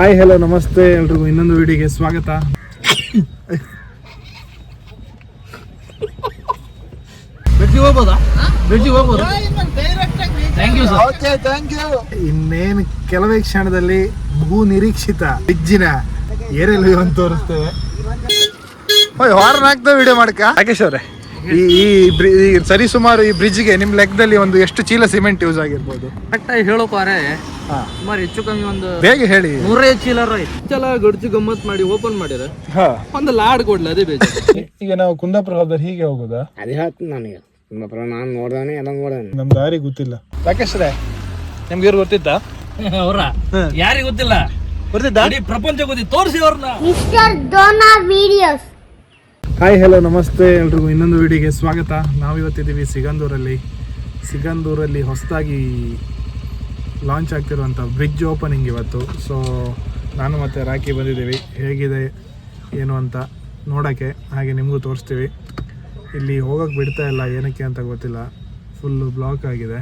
Hi hello ನಮಸ್ತೆ ಎಲ್ರಿಗೂ ಇನ್ನೊಂದು ವಿಡಿಯೋಗೆ ಸ್ವಾಗತ. ಇನ್ನೇನು ಕೆಲವೇ ಕ್ಷಣದಲ್ಲಿ ಬಹು ನಿರೀಕ್ಷಿತ ಬ್ರಿಡ್ಜಿನ ಏರಿಯಲ್ ಅಂತ ತೋರಿಸ್ತೇವೆ. ಹಾರ್ನ್ ಹಾಕ್ತಾ ವಿಡಿಯೋ ಮಾಡಕ ರಾಕೇಶ್ ಅವರೇ, ಈ ಸರಿ ಸುಮಾರು ಈ ಬ್ರಿಡ್ಜ್ಗೆ ನಿಮ್ ಲೆಕ್ಕದಲ್ಲಿ ಒಂದು ಎಷ್ಟು ಚೀಲ ಸಿಮೆಂಟ್ ಯೂಸ್ ಆಗಿರ್ಬೋದು? ಕರೆಕ್ಟಾಗಿ ಹೇಳೋಕಾರೆ ಸುಮಾರು ಹೆಚ್ಚು ಕಮ್ಮಿ ಒಂದು ಬೇಗ ಹೇಳಿ. 100 ಚೀಲ ಗಡ್ಜು ಗಮ್ಮತ್ ಮಾಡಿ ಓಪನ್ ಮಾಡಿದ್ರೆ ಒಂದು ಲಾಡ್ ಕೊಡ್ಲಿ, ಅದೇ ಬೇಜ. ಈಗ ನಾವು ಕುಂದಾಪುರ ಹೋದ್ರೆ ಹೀಗೆ ಹೋಗುದಾ? ಅದೇ ಹೇಳ್ತೀನಿ ನನಗೆ. ಕುಂದಾಪುರ ನಾನು ನೋಡ್ದಾನೆ ಎಲ್ಲ ನೋಡ್ದಾನೆ, ನಮ್ ದಾರಿ ಗೊತ್ತಿಲ್ಲ. ರಾಕೇಶ್ ರೇ, ನಿಮ್ಗೆ ಇವ್ರು ಗೊತ್ತಿತ್ತಾ? ಅವ್ರ ಯಾರಿಗೆ ಗೊತ್ತಿಲ್ಲ, ಗೊತ್ತಿದ್ದ ಪ್ರಪಂಚ ಗೊತ್ತಿತ್ತು, ತೋರಿಸಿ ಅವ್ರನ್ನ. Mister Dona videos. Hi hello ನಮಸ್ತೆ ಎಲ್ರಿಗೂ ಇನ್ನೊಂದು ವಿಡಿಯೋಗೆ ಸ್ವಾಗತ. ನಾವಿವತ್ತಿದ್ದೀವಿ ಸಿಗಂದೂರಲ್ಲಿ ಹೊಸದಾಗಿ ಲಾಂಚ್ ಆಗ್ತಿರುವಂಥ ಬ್ರಿಡ್ಜ್ ಓಪನಿಂಗ್ ಇವತ್ತು. ಸೊ ನಾನು ಮತ್ತು ರಾಕಿ ಬಂದಿದ್ದೀವಿ, ಹೇಗಿದೆ ಏನು ಅಂತ ನೋಡೋಕ್ಕೆ, ಹಾಗೆ ನಿಮಗೂ ತೋರಿಸ್ತೀವಿ. ಇಲ್ಲಿ ಹೋಗೋಕ್ಕೆ ಬಿಡ್ತಾ ಇಲ್ಲ, ಏನಕ್ಕೆ ಅಂತ ಗೊತ್ತಿಲ್ಲ, ಫುಲ್ಲು ಬ್ಲಾಕ್ ಆಗಿದೆ.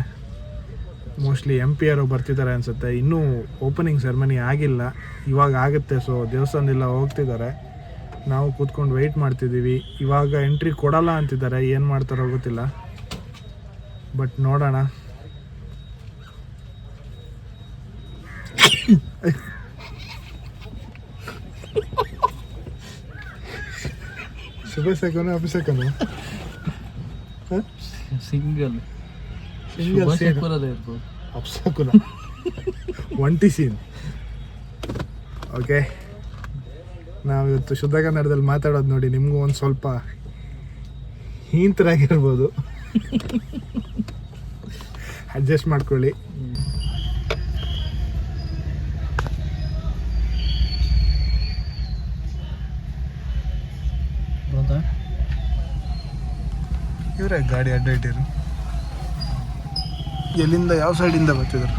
ಮೋಸ್ಟ್ಲಿ MP ಯಾರೋ ಬರ್ತಿದ್ದಾರೆ ಅನಿಸುತ್ತೆ. ಇನ್ನೂ ಓಪನಿಂಗ್ ಸೆರೆಮನಿ ಆಗಿಲ್ಲ, ಇವಾಗ ಆಗುತ್ತೆ. ಸೊ ದೇವಸ್ಥಾನದೆಲ್ಲ ಹೋಗ್ತಿದ್ದಾರೆ, ನಾವು ಕೂತ್ಕೊಂಡು ವೆಯ್ಟ್ ಮಾಡ್ತಿದ್ದೀವಿ. ಇವಾಗ ಎಂಟ್ರಿ ಕೊಡಲ್ಲ ಅಂತಿದ್ದಾರೆ, ಏನು ಮಾಡ್ತಾರೋ ಗೊತ್ತಿಲ್ಲ, ಬಟ್ ನೋಡೋಣ. ಶುಭ ಸೆಕನು ಅಭಿಷೇಕನು ಸಿಂಗಲ್ ಅಪ್ಸಕುಲ ಒಂಟಿ ಸೀನ್. ಓಕೆ, ನಾವಿವತ್ತು ಶುದ್ಧ ಕನ್ನಡದಲ್ಲಿ ಮಾತಾಡೋದು ನೋಡಿ ನಿಮಗೂ ಒಂದು ಸ್ವಲ್ಪ ಹೀಂತರಾಗಿರ್ಬೋದು, ಅಡ್ಜಸ್ಟ್ ಮಾಡ್ಕೊಳ್ಳಿ. ಇವರೇ ಗಾಡಿ ಅಡ್ಡ ಇಟ್ಟಿರು, ಎಲ್ಲಿಂದ ಯಾವ ಸೈಡಿಂದ ಬರ್ತಿದ್ರು?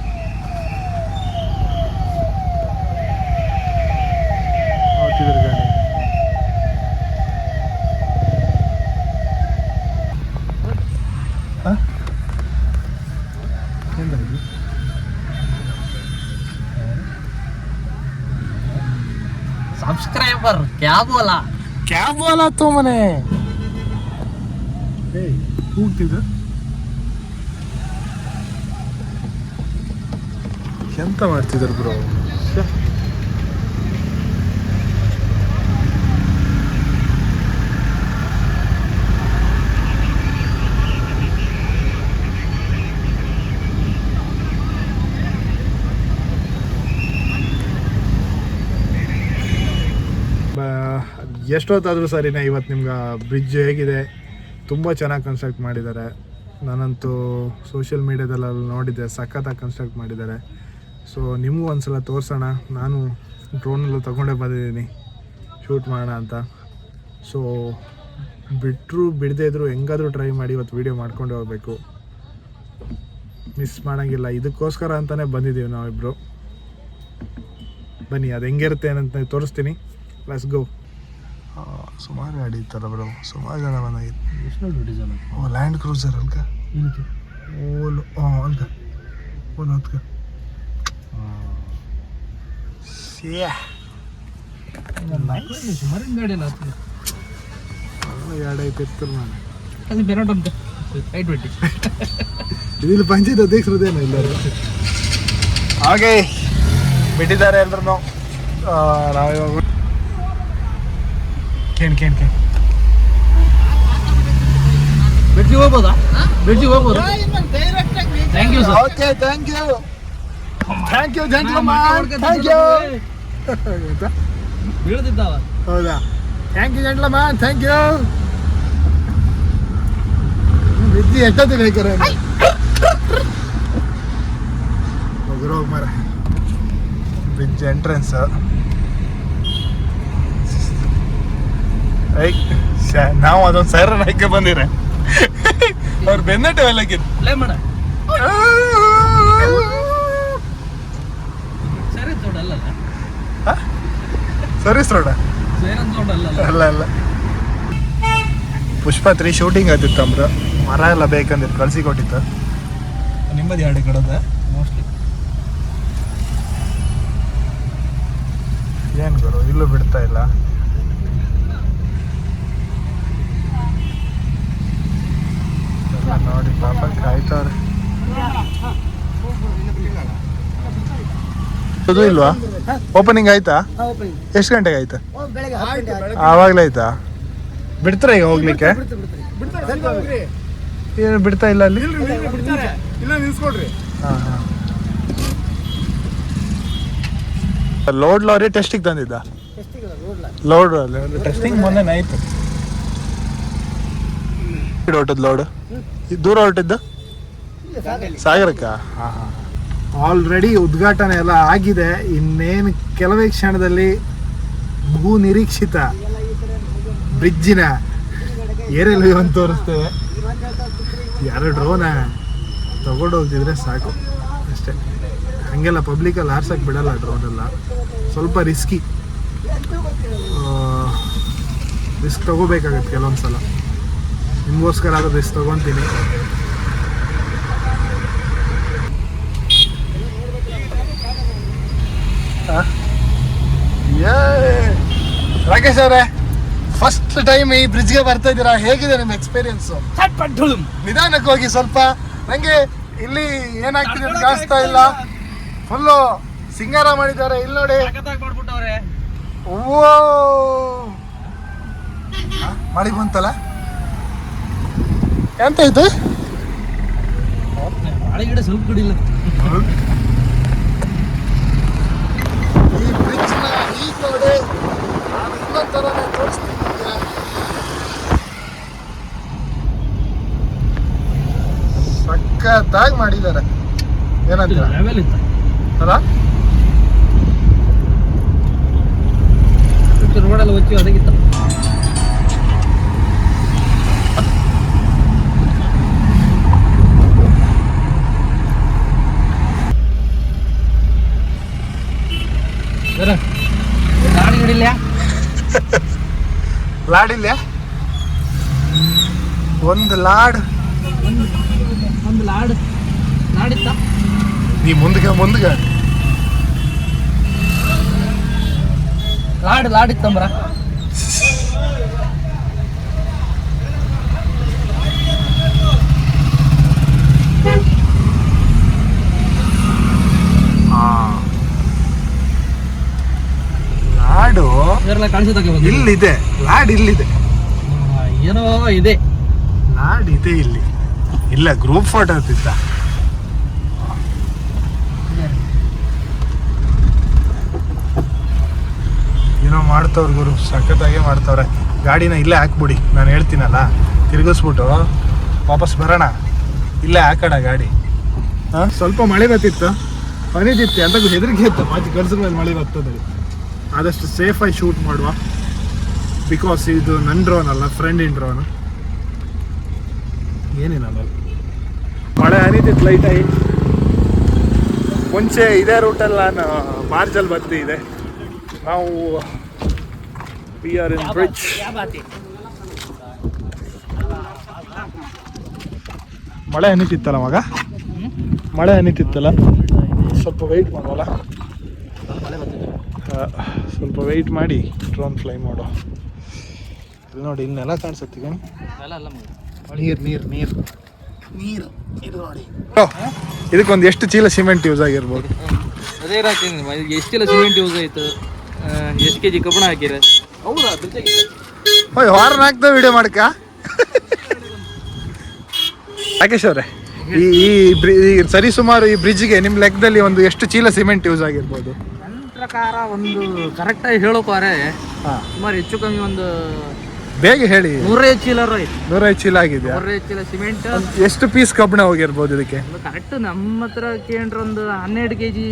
ಗಾಡಿ ಸಬ್ಸ್ಕ್ರೈಬರ್ ಕ್ಯಾ ಬೋಲಾ ತೋ ಮನೆ ಕೂಗ್ತಿದ್ರು. ಎಂತ ಮಾಡ್ತಿದ್ರು ಬ್ರೋ? ಎಷ್ಟೊತ್ತಾದರೂ ಸರಿನೇ, ಇವತ್ತು ನಿಮ್ಗೆ ಬ್ರಿಡ್ಜ್ ಹೇಗಿದೆ, ತುಂಬ ಚೆನ್ನಾಗಿ ಕನ್ಸ್ಟ್ರಕ್ಟ್ ಮಾಡಿದ್ದಾರೆ. ನಾನಂತೂ ಸೋಷಿಯಲ್ ಮೀಡ್ಯಾದಲ್ಲೆಲ್ಲ ನೋಡಿದ್ದೆ, ಸಖತ್ತಾಗಿ ಕನ್ಸ್ಟ್ರಕ್ಟ್ ಮಾಡಿದ್ದಾರೆ. ಸೊ ನಿಮಗೂ ಒಂದು ಸಲ ತೋರಿಸೋಣ. ನಾನು ಡ್ರೋನೆಲ್ಲ ತೊಗೊಂಡೇ ಬಂದಿದ್ದೀನಿ ಶೂಟ್ ಮಾಡೋಣ ಅಂತ. ಸೊ ಬಿಡದೇ ಇದ್ದರೂ ಹೆಂಗಾದರೂ ಟ್ರೈ ಮಾಡಿ ಇವತ್ತು ವೀಡಿಯೋ ಮಾಡ್ಕೊಂಡೇ ಹೋಗಬೇಕು, ಮಿಸ್ ಮಾಡೋಂಗಿಲ್ಲ. ಇದಕ್ಕೋಸ್ಕರ ಅಂತಲೇ ಬಂದಿದ್ದೀವಿ ನಾವಿಬ್ಬರು. ಬನ್ನಿ, ಅದು ಹೆಂಗಿರುತ್ತೆ ಅಂತ ತೋರಿಸ್ತೀನಿ. Let's go. ಸುಮಾರು ಗಾಡಿ ಇತ್ತಲ್ಲ ಬ್ರೋ, ಸುಮಾರು ಜನ ಬಂದಾಗಿತ್ತು. ಎಷ್ಟು ಡೀಸೆಲ್? ಓ ಲ್ಯಾಂಡ್ ಕ್ರೂಸರ್ ಅಲ್ಕ, ಓಲು ಅಲ್ಕ, ಓಲು ಹೊತ್ಕ ಸುಮಾರು ಗಾಡಿ ಎಲ್ಲ ಎರಡು ಐತೆ ಇರ್ತಲ್ಲ. ನಾನು ಅದು ಬೆರೋಟ್ ಅಂತ 520 ಇಲ್ಲಿ ಪಂಚಾಯತ್ ಅಧ್ಯಕ್ಷರದೇನೋ ಇಲ್ಲರೂ ಹಾಗೆ ಬಿಟ್ಟಿದ್ದಾರೆ ಎಲ್ರು. ನಾವಿವಾಗ ಕೇಳಿ ಬ್ರಿಡ್ಜಿಗೆ ಹೋಗ್ಬೋದಾ? ಬ್ರಿಡ್ಜಿಗೆ ಹೋಗ್ಬೋದು. Thank you sir. Okay, thank you gentleman, thank you. ಬೀಳ್ತಿದ್ದಾವ. ಹೌದಾ? Thank you gentleman, thank you. ವಿದ್ಯೆ ಎಷ್ಟೊತ್ತಿಗೆ ಬೇಕಾರೆ ಹೋಗಿ ಮರ ಬ್ರಿಡ್ಜ್ ಎಂಟ್ರೆನ್ಸ್. ನಾವು ಅದೊಂದು ಸೈರನ್ ಹಾಕಿ ಬಂದಿರ, ಅವ್ರು ಬೆನ್ನಟ್ಟೆ ಎಲ್ಲಕ್ಕಿದ್ದು ಪ್ಲೇ ಮಾಡ. ಸರಿ ತೋಡಲ್ಲ, ಸರ್ವಿಸ್ ರೋಡ ಅಲ್ಲ. ಪುಷ್ಪ 3 ಶೂಟಿಂಗ್ ಆಗ್ತಿತ್ತು ಅಂಬ್ರ, ಮರ ಎಲ್ಲ ಬೇಕಂದ್ರೆ ಕಳ್ಸಿ ಕೊಟ್ಟಿತ್ತು. ನಿಮ್ಮದು ಎರಡು ಕಡೆದ ಮೋಸ್ಟ್ಲಿ ಏನು ಗುರು ಇಲ್ಲೂ ಬಿಡ್ತಾ ಇಲ್ಲ. ನೋಡಿ ಪಾಪ ಕಾಯ್ತವ್ರೆ. ಅದು ಇಲ್ವಾ ಓಪನಿಂಗ್ ಆಯ್ತಾ? ಎಷ್ಟು ಗಂಟೆಗೆ ಆಯ್ತಾ? ಆವಾಗಲೇ ಆಯ್ತಾ? ಬಿಡ್ತಾರ ಈಗ ಹೋಗ್ಲಿಕ್ಕೆ? ಏನು ಬಿಡ್ತಾ ಇಲ್ಲ ಅಲ್ಲಿ? ಹಾಂ ಹಾಂ. ಲೋಡ್ ಲಾರಿ ಟೆಸ್ಟಿಗೆ ತಂದಿದ್ದ? ಲೋಡ್ ಟೆಸ್ಟಿಂಗ್ ಮೊನ್ನೆ ಆಯ್ತು. ಹೊರಟದ್ ಲೋಡ್ ದೂರ ಹೊರಟಿದ್ದು ಸಾಗರಕ್ಕ? ಹಾಂ ಹಾಂ. ಆಲ್ರೆಡಿ ಉದ್ಘಾಟನೆ ಎಲ್ಲ ಆಗಿದೆ. ಇನ್ನೇನು ಕೆಲವೇ ಕ್ಷಣದಲ್ಲಿ ಬಹು ನಿರೀಕ್ಷಿತ ಬ್ರಿಡ್ಜಿನ ಏರಿಯಲ್ ವ್ಯೂ ಅಂತ ತೋರಿಸ್ತೇವೆ. ಯಾರು ಡ್ರೋನ ತಗೊಂಡು ಹೋಗ್ತಿದ್ರೆ ಸಾಕು ಅಷ್ಟೇ. ಹಂಗೆಲ್ಲ ಪಬ್ಲಿಕಲ್ಲಿ ಆರ್ಸಕ್ಕೆ ಬಿಡಲ್ಲ ಡ್ರೋನೆಲ್ಲ, ಸ್ವಲ್ಪ ರಿಸ್ಕ್ ತಗೋಬೇಕಾಗತ್ತೆ ಕೆಲವೊಂದು ಸಲ. ನಿಮಗೋಸ್ಕರ ಆದರೂ ರಿಸ್ಕ್ ತಗೊತೀನಿ. ರಾಕೇಶ್ ಅವರೇ, ಫಸ್ಟ್ ಟೈಮ್ ಈ ಬ್ರಿಡ್ಜ್ಗೆ ಬರ್ತಾ ಇದ್ದೀರಾ, ಹೇಗಿದೆ ನಿಮ್ಮ ಎಕ್ಸ್ಪೀರಿಯನ್ಸು? ನಿಧಾನಕ್ಕೆ ಹೋಗಿ ಸ್ವಲ್ಪ, ನಂಗೆ ಇಲ್ಲಿ ಏನಾಗ್ತಿದೆ ಅಂತ ಕಾಣಿಸ್ತಾ ಇಲ್ಲ. ಫುಲ್ಲು ಸಿಂಗಾರ ಮಾಡಿದ್ದಾರೆ ಇಲ್ಲಿ ನೋಡಿ. ಓ ಮಳೆ ಬಂತಲ್ಲ, ಎಂತ ಆಯ್ತು? ಸ್ವಲ್ಪ ಕುಡಿಲ್ಲ. ಈ ಬ್ರಿಡ್ಜ್ನ ಈಗ ನೋಡಿ ಇನ್ನೊಂದು ಥರನೇ ತೋರಿಸ್ತೀನಿ. ಸಖತ್ತಾಗಿ ಮಾಡಿದ್ದಾರೆ, ಏನಂತ ಅಲ್ಲ? ರೋಡೆಲ್ಲ ಹೊಚ್ಚಿ ಅದಕ್ಕಿತ್ತ. ಲಾಡಿಲ್ಲ ಒಂದು ಲಾಡ್ ಲಾಡಿತ್ತ ನೀ ಮುಂದ್ಗೆ ಲಾಡಿತ್ತಂಬ್ರ. ಲಾಡು ಕಾಣಿಸುತ್ತೆ ಇಲ್ಲಿದೆ, ಲಾಡ್ ಇಲ್ಲಿದೆ, ಏನೋ ಇದೆ. ಲಾಡ್ ಇದೆ ಇಲ್ಲಿ ಇಲ್ಲ. ಗ್ರೂಪ್ ಫೋಟೋ ಅಂತಿದ್ದ. ಏನೋ ಮಾಡ್ತವ್ರ ಗುರು, ಸಖತ್ತಾಗೆ ಮಾಡ್ತವ್ರೆ. ಗಾಡಿನ ಇಲ್ಲೇ ಹಾಕ್ಬಿಡಿ, ನಾನು ಹೇಳ್ತೀನಲ್ಲ, ತಿರುಗಿಸ್ಬಿಟ್ಟು ವಾಪಸ್ ಬರೋಣ, ಇಲ್ಲೇ ಹಾಕೋಣ ಗಾಡಿ. ಹಾಂ, ಸ್ವಲ್ಪ ಮಳೆ ಬರ್ತಿತ್ತು, ಮನೆದಿತ್ತು ಅಂತ ಹೆದರಿಕೆ ಇತ್ತು. ಮತ್ತೆ ಕಲ್ಸಿದ ಮೇಲೆ ಮಳೆ ಬರ್ತದೆ. ಆದಷ್ಟು ಸೇಫಾಗಿ ಶೂಟ್ ಮಾಡುವ, ಬಿಕಾಸ್ ಇದು ನನ್ನ ಡ್ರೋನ್ ಅಲ್ಲ, ಫ್ರೆಂಡಿನ ಡ್ರೋನು. ಏನೇನಲ್ಲ ಮಳೆ ಹನಿತಿತ್ತು ಲೈಟಾಗಿ. ಮುಂಚೆ ಇದೇ ರೂಟಲ್ಲಿ ನಾನು ಮಾರ್ಚಲ್ಲಿ ಬರ್ತಿದ್ದೆ. ನಾವು ವಿ ಆರ್ ಇನ್ ಬ್ರಿಡ್ಜ್. ಮಳೆ ಹನಿತಿತ್ತಲ್ಲ ಮಗ, ಮಳೆ ಹನಿತಿತ್ತಲ್ಲ, ಸ್ವಲ್ಪ ವೆಯ್ಟ್ ಮಾಡೋಲ್ಲ, ಸ್ವಲ್ಪ ವೆಯ್ಟ್ ಮಾಡಿ ಡ್ರೋನ್ ಫ್ಲೈ ಮಾಡೋ. ಇಲ್ಲಿ ನೋಡಿ, ಇನ್ನೆಲ್ಲ ಕಾಣಿಸುತ್ತೆ ಈಗ. ನೀರು ನೀರು ನೀರು ನೀರು ಇದು ನೋಡಿ. ಇದಕ್ಕೊಂದು ಎಷ್ಟು ಚೀಲ ಸಿಮೆಂಟ್ ಯೂಸ್ ಆಗಿರ್ಬೋದು? ಅದೇ ಎಷ್ಟು ಚೀಲ ಸಿಮೆಂಟ್ ಯೂಸ್ ಆಯ್ತು, ಎಷ್ಟು ಕೆಜಿ ಕಬ್ಬಣ ಹಾಕಿರ? ಹೌದಾ? ಓಯ್ ವಾರನ ಹಾಕ್ತಾ ವಿಡಿಯೋ ಮಾಡಕ್ಕ? ರಾಕೇಶ್ ಅವರೇ, ಈ ಸರಿ ಸುಮಾರು ಈ ಬ್ರಿಡ್ಜ್ಗೆ ನಿಮ್ಮ ಲೆಕ್ಕದಲ್ಲಿ ಒಂದು ಎಷ್ಟು ಚೀಲ ಸಿಮೆಂಟ್ ಯೂಸ್ ಆಗಿರ್ಬೋದು? ನನ್ನ ಪ್ರಕಾರ ಒಂದು ಕರೆಕ್ಟಾಗಿ ಹೇಳೋಕೋರೆ ಸುಮಾರು ಹೆಚ್ಚು ಕಮ್ಮಿ ಒಂದು ಬೇಗ ಹೇಳಿ. 105 ಚೀಲ ಆಯ್ತು. 105 ಚೀಲ ಆಗಿದೆ. 105 ಚೀಲ ಸಿಮೆಂಟ್. ಎಷ್ಟು ಪೀಸ್ ಕಬ್ಬಣ ಹೋಗಿರ್ಬೋದು ಇದಕ್ಕೆ? ಕರೆಕ್ಟ್ ನಮ್ಮ ಹತ್ರ ಕೇಂದ್ರ ಒಂದು 12 ಕೆಜಿ,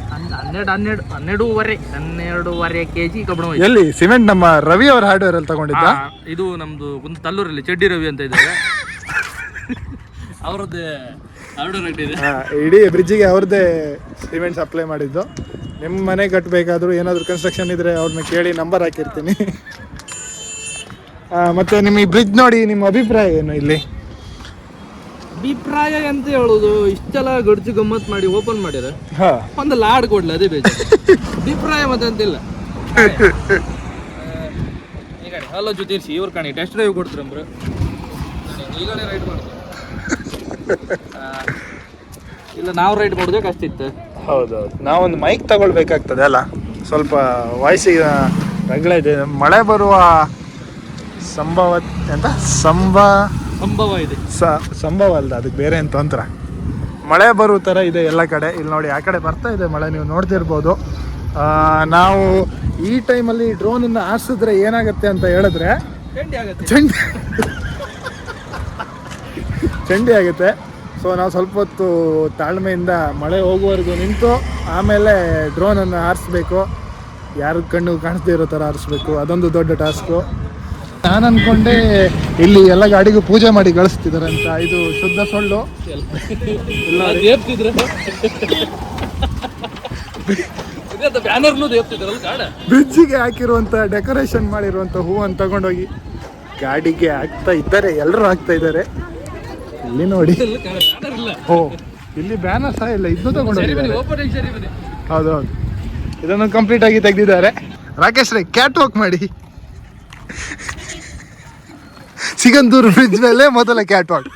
12.5 ಕೆಜಿ ಕಬ್ಬಣ. ಎಲ್ಲಿ ಸಿಮೆಂಟ್? ನಮ್ಮ ರವಿ ಅವ್ರ ಹಾರ್ಡ್ವೇರ್ ಅಲ್ಲಿ ತಗೊಂಡಿದ್ದ. ಇದು ನಮ್ದು ಒಂದು ತಲ್ಲೂರಲ್ಲಿ ಚೆಡ್ಡಿ ರವಿ ಅಂತ ಇದ್ದಾರೆ, ಅವ್ರದ್ದೇ ಹಾರ್ಡ್ವೇರ್ ಇದೆ. ಇಡೀ ಬ್ರಿಡ್ಜಿಗೆ ಅವ್ರದ್ದೇ ಸಿಮೆಂಟ್ ಸಪ್ಲೈ ಮಾಡಿದ್ದು. ನಿಮ್ಮ ಮನೆ ಕಟ್ಟಬೇಕಾದ್ರೂ ಏನಾದರೂ ಕನ್ಸ್ಟ್ರಕ್ಷನ್ ಇದ್ರೆ ಅವ್ರನ್ನ ಕೇಳಿ, ನಂಬರ್ ಹಾಕಿರ್ತೀನಿ. ಮತ್ತೆ ನಿಮ್ಮ ಈ ಬ್ರಿಡ್ಜ್ ನೋಡಿ ನಿಮ್ಮ ಅಭಿಪ್ರಾಯ ಏನು? ಇಲ್ಲಿ ಅಭಿಪ್ರಾಯ ಅಂತ ಹೇಳುದು ಇಷ್ಟೆಲ್ಲ ಗಡ್ಜು ಗಮ್ಮತ್ ಮಾಡಿ ಓಪನ್ ಮಾಡ್ಯಾರ ಹಾ ಒಂದು ಲಾಡ್ ಕೊಡ್ಲಿ ಅದೇ ಬೇಕು. ಅಭಿಪ್ರಾಯ ಮತ್ತೆ ಅಂತಿಲ್ಲ. ಈಗ ಹಲೋ ಜೊತೆ ಇವ್ರು ಕಾಣಿ ಟೆಸ್ಟ್ ಡ್ರೈವ್ ಕೊಡ್ತೀರಂಬ್ರು ಈಗಲೇ ರೈಡ್ ಮಾಡ್ತೀವಿ. ಇಲ್ಲ ನಾವು ರೈಡ್ ಮಾಡೋದೇ ಕಷ್ಟ ಇತ್ತು. ಹೌದೌದು, ನಾವೊಂದು ಮೈಕ್ ತಗೊಳ್ಬೇಕಾಗ್ತದೆ ಅಲ್ಲ, ಸ್ವಲ್ಪ ವಾಯ್ಸಿಗೆ ರಗಳೆ ಇದೆ. ಮಳೆ ಬರುವ ಸಂಭವ ಎಂತ ಸಂಭವ ಇದೆ. ಸಂಭವ ಅಲ್ದ, ಅದಕ್ಕೆ ಬೇರೆ ಅಂತ ಅಂತರ. ಮಳೆ ಬರೋ ಥರ ಇದೆ ಎಲ್ಲ ಕಡೆ. ಇಲ್ಲಿ ನೋಡಿ ಆ ಕಡೆ ಬರ್ತಾ ಇದೆ ಮಳೆ, ನೀವು ನೋಡ್ತಿರ್ಬೋದು. ನಾವು ಈ ಟೈಮಲ್ಲಿ ಡ್ರೋನನ್ನು ಹಾರಿಸಿದ್ರೆ ಏನಾಗುತ್ತೆ ಅಂತ ಹೇಳಿದ್ರೆ ಚಂಡಿ ಆಗುತ್ತೆ. ಸೊ ನಾವು ಸ್ವಲ್ಪ ಹೊತ್ತು ತಾಳ್ಮೆಯಿಂದ ಮಳೆ ಹೋಗುವವರೆಗೂ ನಿಂತು ಆಮೇಲೆ ಡ್ರೋನನ್ನು ಹಾರಿಸ್ಬೇಕು. ಯಾರ ಕಣ್ಣು ಕಾಣಿಸ್ದೇ ಇರೋ ಥರ ಹಾರಿಸ್ಬೇಕು, ಅದೊಂದು ದೊಡ್ಡ ಟಾಸ್ಕು. ನಾನು ಅಂದ್ಕೊಂಡೆ ಇಲ್ಲಿ ಎಲ್ಲ ಗಾಡಿಗೂ ಪೂಜೆ ಮಾಡಿ ಕಳಿಸ್ತಿದ್ದಾರೆ ಅಂತ. ಇದು ಶುದ್ಧ ಸುಳ್ಳು. ಬ್ರಿಡ್ಜಿಗೆ ಹಾಕಿರುವಂಥ ಡೆಕೋರೇಷನ್ ಮಾಡಿರುವಂಥ ಹೂವನ್ನು ತಗೊಂಡೋಗಿ ಗಾಡಿಗೆ ಹಾಕ್ತಾ ಇದ್ದಾರೆ, ಎಲ್ಲರೂ ಹಾಕ್ತಾ ಇದ್ದಾರೆ. ಇಲ್ಲಿ ನೋಡಿ, ಓ ಇಲ್ಲಿ ಬ್ಯಾನರ್ ಸಹ ಇಲ್ಲ, ಇದು ತಗೊಂಡೋಗಿದ್ದಾರೆ. ಹೌದೌದು, ಇದನ್ನು ಕಂಪ್ಲೀಟ್ ಆಗಿ ತೆಗೆದಿದ್ದಾರೆ. ರಾಕೇಶ್ ರೈ ಕ್ಯಾಟ್ ವಾಕ್ ಮಾಡಿ. ಸಿಗಂದೂರು ಬ್ರಿಡ್ಜ್ ಮೇಲೆ ಮೊದಲ ಕ್ಯಾಟ್ ವಾಕ್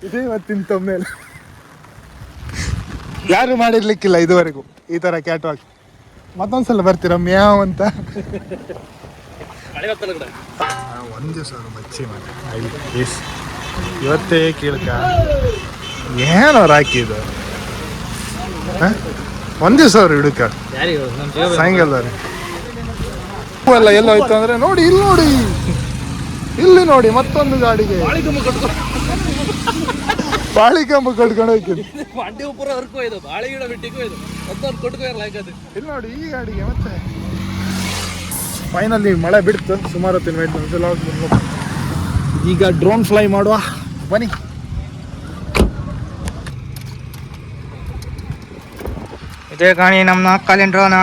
ಇದೇ ಇವತ್ತಿನ ತಮ್ಮೇಲೆ. ಯಾರು ಮಾಡಿರ್ಲಿಕ್ಕಿಲ್ಲ ಇದುವರೆಗೂ ಈ ತರ ಕ್ಯಾಟ್ ವಾಕ್. ಮತ್ತೊಂದ್ಸಲ ಬರ್ತೀರಾ ಮ್ಯಾವ್ ಅಂತ. ಒಂದು ದಿವಸ ಮಚ್ಚಿ ಮಾಡಿ ಇವತ್ತೇ ಕೇಳ್ಕ ಏನೋ ರಾಕಿದು. ಒಂದು ದಿವಸ ಅವ್ರು ಹಿಡುಕ ಸಾಯಂಕಾಲದವ್ರೆ ಎಲ್ಲ ಎಲ್ಲೋಯ್ತು ಅಂದ್ರೆ ನೋಡಿ, ಇಲ್ಲಿ ನೋಡಿ ಮತ್ತೊಂದು ಗಾಡಿಗೆ ಬಾಳಿಕಂಬ ಕಟ್ಕೊಂಡು ಹೋಗ್ತಿದ್ದೆ. ಇಲ್ಲಿ ನೋಡಿ ಈ ಗಾಡಿಗೆ ಮತ್ತೆ ಫೈನಲಿ ಮಳೆ ಬಿಡ್ತು. ಸುಮಾರು ಹೊತ್ತಿನ ವೇಟ್. ಈಗ ಡ್ರೋನ್ ಫ್ಲೈ ಮಾಡುವ ಬನ್ನಿ. ಇದೇ ಕಾಣಿ ನಮ್ಮ ಕಾಲಿನ ಡ್ರೋನ.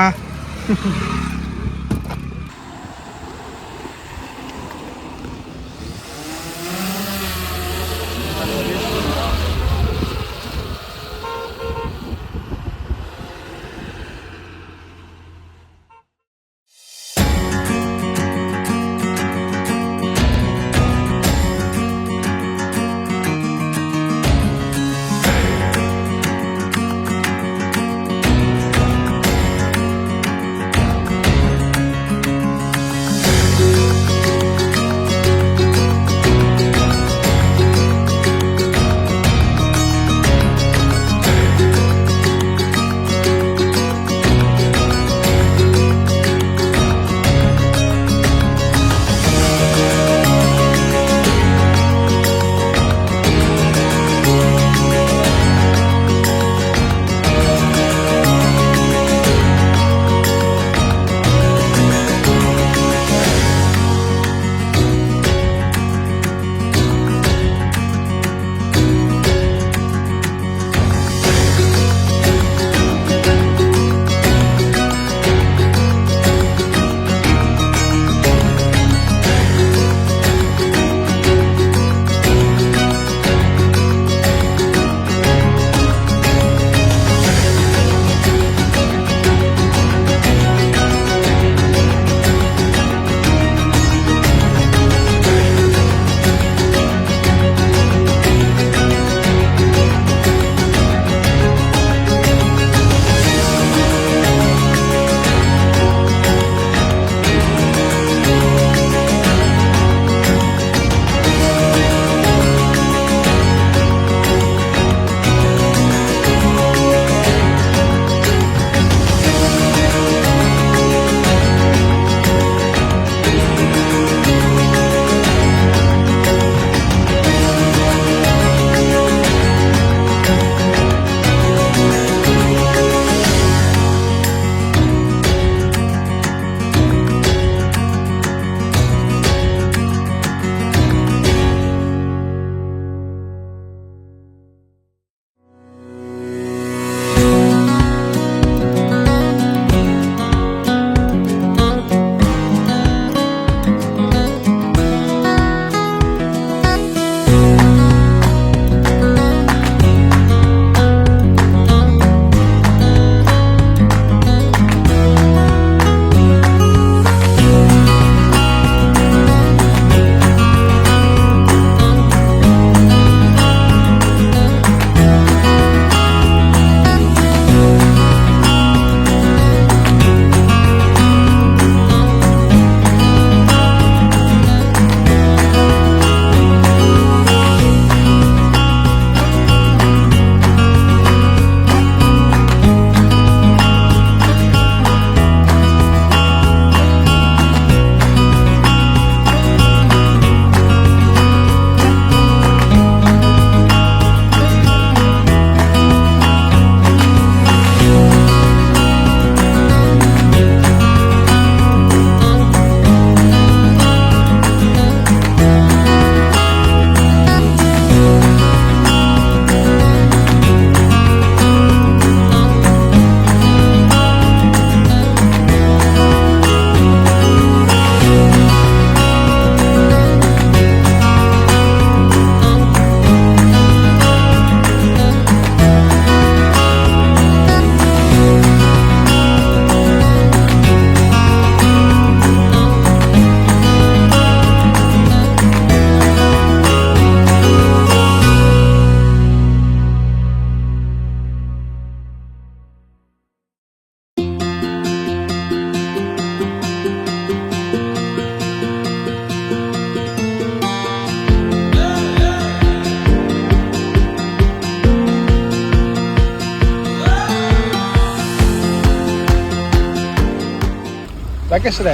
ರಾಕೇಶ್ ರೇ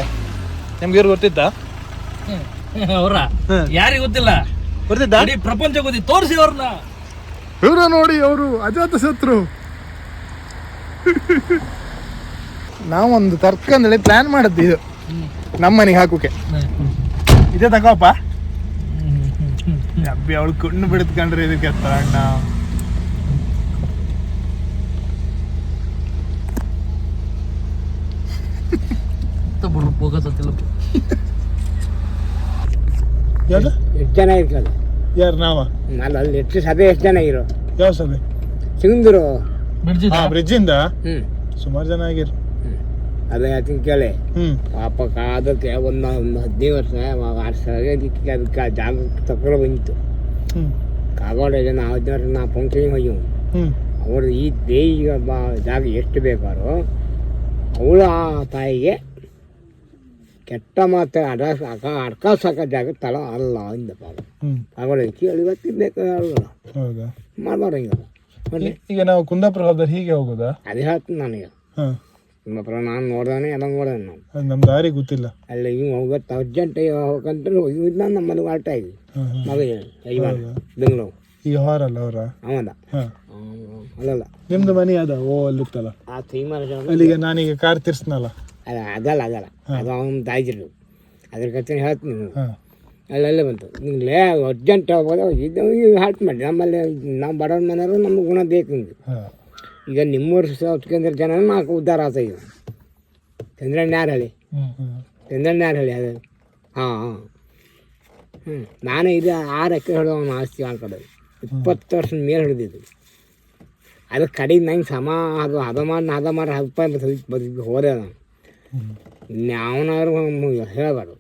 ನಿಮ್ಗೆ ಇವ್ರು ಗೊತ್ತಿತ್ತಾ? ಅವರ ಯಾರಿಗೂ ಗೊತ್ತಿಲ್ಲ, ಗೊತ್ತಿತ್ತಾ? ಇಡೀ ಪ್ರಪಂಚ ಗೊತ್ತಿತ್ತು. ತೋರಿಸಿ ಅವ್ರನ್ನ. ಇವರು ನೋಡಿ, ಅವರು ಅಜಾತ ಶತ್ರು. ನಾವೊಂದು ತರ್ಕಂದೇಳಿ ಪ್ಲಾನ್ ಮಾಡದ್ದು ಇದು ನಮ್ಮ ಮನೆಗೆ ಹಾಕೋಕೆ. ಇದೇ ತಗೋಪ್ಪ. ಅಬ್ಬಿ ಅವಳು ಕಣ್ಣು ಬಿಡಿದ್ಕೊಂಡ್ರೆ ಇದಕ್ಕೆ ಅಣ್ಣ. ಎಷ್ಟು ಜನ ಇರ್ತದೆ? ಯಾರು ನಾವ? ಅಲ್ಲಿ ಎಷ್ಟು ಸಭೆ ಎಷ್ಟು ಜನ ಇರೋ? ಯಾವ ಸಭೆ? ಸಿಂಧೂರು ಬ್ರಿಡ್ಜಿಂದ ಸುಮಾರು ಜನ ಆಗಿರು. ಅದೇ ಅದಕ್ಕೆ ಕೇಳಿ ಪಾಪ ಅದಕ್ಕೆ ಒಂದು 15 ವರ್ಷ 6 ಅದಕ್ಕೆ ಜಾಗ ತಗೊಳ್ಳೋ ಬಂತು. ಕಾಗೋಡ ಜನ 15 ವರ್ಷ ನಾ ಫಂಕ್ಷನ್ಗೆ ಹೋಗಿವು. ಅವರು ಈ ದೇವಿಗೆ ಜಾಗ ಎಷ್ಟು ಬೇಕಾರೋ ಅವಳು ಆ ತಾಯಿಗೆ ಕೆಟ್ಟ ಮಾತು ಅಡ್ಕಾಸಕ ಜಾಗ ತಳ ಅಲ್ಲ ಅಂದ ಪಾಪ. ಕಾಗೋಡ ಕೇಳಿ ಇವತ್ತಿಬೇಕು ಮಾಡಬಾರ್ದು ಹಿಂಗಲ್ಲ. ಈಗ ನಾವು ಕುಂದಾಪುರ ಹೋದ್ರೆ ಹೀಗೆ ಹೋಗೋದಾ? ಅದೇ ಹೇಳ್ತೀನಿ ನನಗೆ. ಕುಂದಾಪುರ ನಾನು ನೋಡ್ದಾನೆ ಎಲ್ಲ ನೋಡೋಣ. ನಾವು ನಮ್ಮ ದಾರಿ ಗೊತ್ತಿಲ್ಲ. ಅಲ್ಲ ಇವ್ ಹೋಗತ್ತೆ ಅರ್ಜೆಂಟ್ ಹೋಗಂತ ನಾನು ನಮ್ಮಲ್ಲಿ ಆಡ್ತಾ ಇದ್ವಿ ಮಗ ಬೆಂಗಳೂರು. ಈಗ ಹೊರಲ್ಲ ಅವರ ಅವದ ಅಲ್ಲಲ್ಲ ನಿಮ್ದು ಮನೆ ಅದ ಅಲ್ಲಿತ್ತಲ್ಲ ಆ ತೀರ್ಮಾನ ಅಲ್ಲಿಗೆ ನಾನೀಗ ಕಾರ್ ತಿರ್ಸ್ನಲ್ಲ. ಅಲ್ಲ ಅದಲ್ಲ ಅದು ಅವನ ತಾಯಿದ್ರು ಅದ್ರ ಕತೆ ಹೇಳ್ತೀನಿ ನೀವು. ಅಲ್ಲಲ್ಲೇ ಬಂತು ನಿಂಗೆ ಅರ್ಜೆಂಟ್ ಹೋಗೋದು ಇದು ಹಾಲ್ಟ್ ಮಾಡಿ. ನಮ್ಮಲ್ಲಿ ನಾವು ಬಡವ್ರ ಮನೆಯವರು ನಮ್ಗೆ ಗುಣ ಬೇಕು ನಿಮ್ಗೆ. ಈಗ ನಿಮ್ಮೂರು ಕೇಂದ್ರ ಜನ ನಾಲ್ಕು ಉದ್ಧಾರ ಆಗ್ತಾ ಇದ್ವು. ಚಂದ್ರಣ್ಣ ಯಾರು ಹೇಳಿ? ಚಂದ್ರಣ್ಣ ಯಾರು ಹೇಳಿ? ಅದು ನಾನು ಇದು 6 ಎಕರೆ ಹಿಡಿದು ಅವನು ಆಸ್ತಿ ಮಾಡ್ಕೊಡೋದು 20 ವರ್ಷದ ಮೇಲೆ ಹಿಡಿದಿದ್ದು. ಅದು ಕಡೆಗೆ ನಂಗೆ ಅದು ಹದ ಮಾಡಿ 10 ರೂಪಾಯಿ ಹೋದೆ ನಾನು. ಅವನಾದ್ರು ಹೇಳಬಾರ್ದು.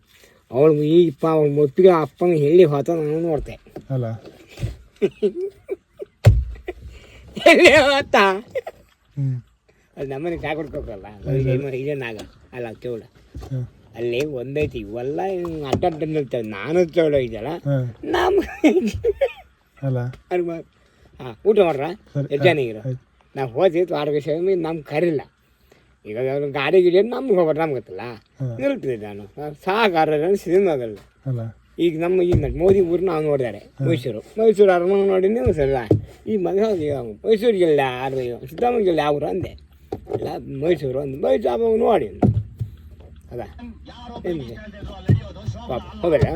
ಅವಳಿಗೆ ಈ ಅವ್ಳ ಒಪ್ಪಿಗೆ ಅಪ್ಪನ ಎಲ್ಲಿ ಹೋತ ನಾನು ನೋಡ್ತೆ ಅಲ್ಲ ಎಲ್ಲಿ ಹೋತ ಅಲ್ಲಿ ನಮ್ಮನೆ ಕಾಯಿ ಕೊಡ್ಕೋಕಲ್ಲ ಇದೇನಾಗ ಅಲ್ಲ ಚೌಡ ಅಲ್ಲಿ ಒಂದೈತಿ ಇವೆಲ್ಲ ಅಡ್ಡ ನಿಲ್ತೇವೆ. ನಾನು ಚೌಡ ಇದೆಯಲ್ಲ ನಮ್ಮ ಅಲ್ಲ ಹಾಂ ಊಟ ಮಾಡ್ರ ಹೆಚ್ಚಾನಿಗಿರೋ ನಾವು ಹೋದ್ವಿ ಆರೋಗ್ಯ ಸೇವೆ ನಮ್ಗೆ ಕರಿಲ್ಲ. ಈಗ ಗಾಡಿ ಗಿಡಿ ನಮ್ಗೆ ಹೋಗ್ಬಾರ್ದು ನಮ್ಗೆ ಗೊತ್ತಲ್ಲ ನಿಲ್ತಿದ್ದೆ ನಾನು ಸಾಕಾರ ಸಿನಿಮಾಗಲ್ಲ. ಈಗ ನಮ್ಮ ಈ ಮೋದಿ ಊರು ನಾವು ನೋಡಿದ್ದಾರೆ ಮೈಸೂರು ಅರಮನೆ ನೋಡಿನೇ ಸರ ಈ ಮಗ ಮೈಸೂರಿಗೆಲ್ಲ ಯಾರು ಸಿದ್ದರಾಮಯ್ಯಗೆಲ್ಲ ಯಾವ ಊರು ಅಂದೆ ಇಲ್ಲ ಮೈಸೂರು ಒಂದು ಮೈಸೂರು ನೋಡಿ ಅದಾ ಪಾಪ ಹೋಗಲ್ಲ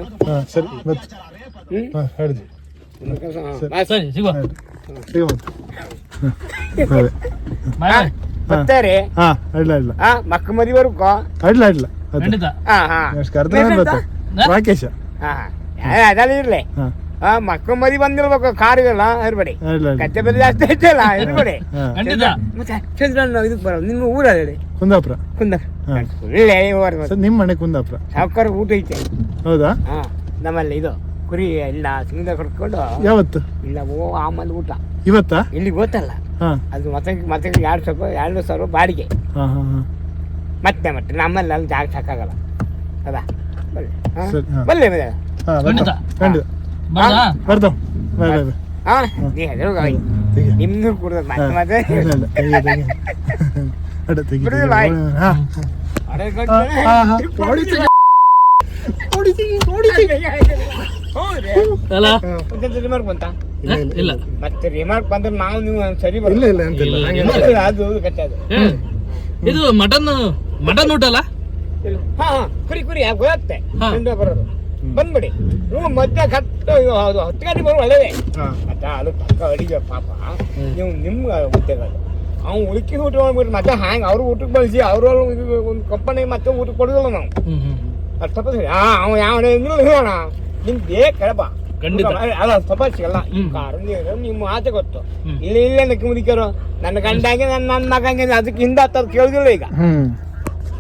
ಬರ್ತಾರೆ ಮಕ್ಕ ಮದಿವರ್ಕೋ ರಾಕೇಶ ಅದಲ್ಲ ಇರ್ಲಿ ಮಕ್ಕ ಮದಿ ಬಂದಿರ್ಬೇಕು ಕಾರಿಗೆಲ್ಲ ಇರ್ಬೇಡಿ. ಕಚ್ಚೆ ಬೆಲೆ ಜಾಸ್ತಿ ಐತಲ್ಲ ಇರ್ಬೇಡಿ. ಮತ್ತೆ ಚಂದ್ರಣ್ಣ ಇದಕ್ಕೆ ಬರೋದು ನಿಮ್ಮ ಊರ ಹೇಳಿ ಕುಂದಾಪುರ. ನಿಮ್ಮ ಮನೆ ಕುಂದಾಪುರ. ಸಾವುಕಾರ ಊಟ ಐತೆ. ಹೌದಾ? ನಮ್ಮಲ್ಲಿ ಇದು ಕುರಿ ಇಲ್ಲ ಸಿಂಗ ಕೊಡ್ಕೊಂಡು ಯಾವತ್ತು ಇಲ್ಲ ಆಮೇಲೆ ಊಟ ಇವತ್ತಾ ಇಲ್ಲಿ ಗೊತ್ತಲ್ಲ ಅದು ಮತ್ತೆ 200 ಬಾಡಿಗೆ ಮತ್ತೆ ನಮ್ಮಲ್ಲಿ ಅಲ್ಲಿ ಜಾಗ ಸಾಕಾಗಲ್ಲ ಅದಾ ಬಲ್ಲೆ ನಿಮ್ದು ಕೂಡ ಮತ್ತೆ ರಿಮಾರ್ಕ್ ಬಂತ ಇಲ್ಲ ಮತ್ತೆ ರಿಮಾರ್ಕ್ ಬಂದ್ರೆ ನಾವು ನೀವು ಸರಿ ಬರಲ್ಲ. ಅದು ಇದು ಮಟನ್ ಊಟ ಅಲ್ಲ? ಕುರಿ ಗೊತ್ತೆ ಬರೋದು ಬಂದ್ಬಿಡಿ. ನೀವು ಮಧ್ಯ ಕಟ್ಟು 10 ಗಂಟೆ ಬರೋ ಒಳ್ಳೆದೇ ಮತ್ತೆ ಅದು ತಕ್ಕ ಅಡಿಗೆ ಪಾಪ ನೀವು ನಿಮ್ಗೆ ಉದ್ಯೋಗ ಅವ್ನು ಉಳುಕಿದ ಊಟ ಮಾಡ್ಬಿಟ್ರೆ ಮತ್ತೆ ಹ್ಯಾಂಗೆ ಅವ್ರು ಊಟಕ್ಕೆ ಬಳಸಿ ಅವ್ರ ಒಂದು ಕಂಪನಿ ಮತ್ತೆ ಊಟ ಕೊಡೋದಿಲ್ಲ ನಾವು. ಅದು ತಪ್ಪ ಅವ ಯಾವ ಹೇಳೋಣ ನಿಮ್ಗೆ ಬೇಕಪ್ಪ ಅಲ್ಲ ಸ್ವಲ್ಪ ಸಿಗಲ್ಲ ಈ ಕಾರು ನಿಮ್ಮ ಆಚೆ ಗೊತ್ತು. ಇಲ್ಲೇ ಮುದಿಕರು ನನ್ನ ಗಂಡಂಗೆ ನನ್ನ ಮಗಂಗೆ ಅದಕ್ಕೆ ಹಿಂದೆ ಹತ್ತದು ಕೇಳಿದಿಲ್ಲ. ಈಗ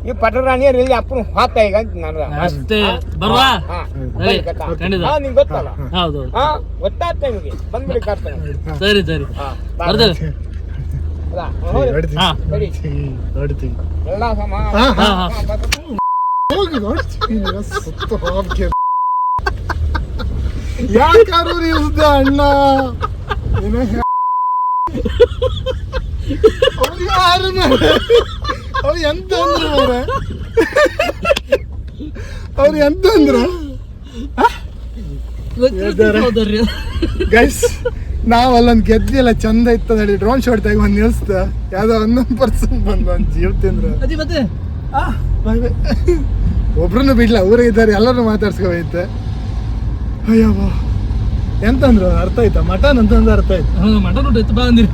ಈ ಪಟರಾಣಿಯರು ಇಲ್ಲಿ ಅಪ್ಪನ ಹಾತ ಈಗ ನಾನು ನಿಮ್ಗೆ ಗೊತ್ತಲ್ಲ ಗೊತ್ತಾಗ್ತ ನಿಮಗೆ ಬಂದ್ಬಿಡಿ ಕಾರ್ತಾನೆ. ಸರಿ ಸರಿ ಎಲ್ಲ ಸಮ ಯಾಕಾರು ಇವ್ದ ಅಣ್ಣ ಅವ್ರು ಎಂತ ಅಂದ್ರೆ ಅವ್ರು ಎಂತ ಅಂದ್ರು ಗೈಸ್ ನಾವ್ ಅಲ್ಲೊಂದು ಗೆದ್ದಿಲ್ಲ ಚಂದ ಇತ್ತು ನೋಡಿ ಡ್ರೋನ್ ಶಾಟ್ ತೆಗಿ ಒಂದ್ ನಿಲ್ಸ್ತ ಯಾವ್ದೋ 11% ಬಂದು ಒಂದ್ ಜೀವ ತಿಂದ್ರು ಮತ್ತೆ ಒಬ್ರನ್ನು ಬಿಡ್ಲ ಊರೇ ಇದ್ದಾರೆ ಎಲ್ಲರೂ ಮಾತಾಡ್ಸ್ಕೋಬೈತೆ ಅಯ್ಯವ್ವ ಎಂತಂದ್ರು ಅರ್ಥ ಆಯ್ತಾ ಮಟನ್ ಅಂತಂದ್ರೆ ಅರ್ಥ ಆಯ್ತು ಮಟನ್ ಊಟ ಇತ್ತು ಬಾ ಅಂದಿರಿ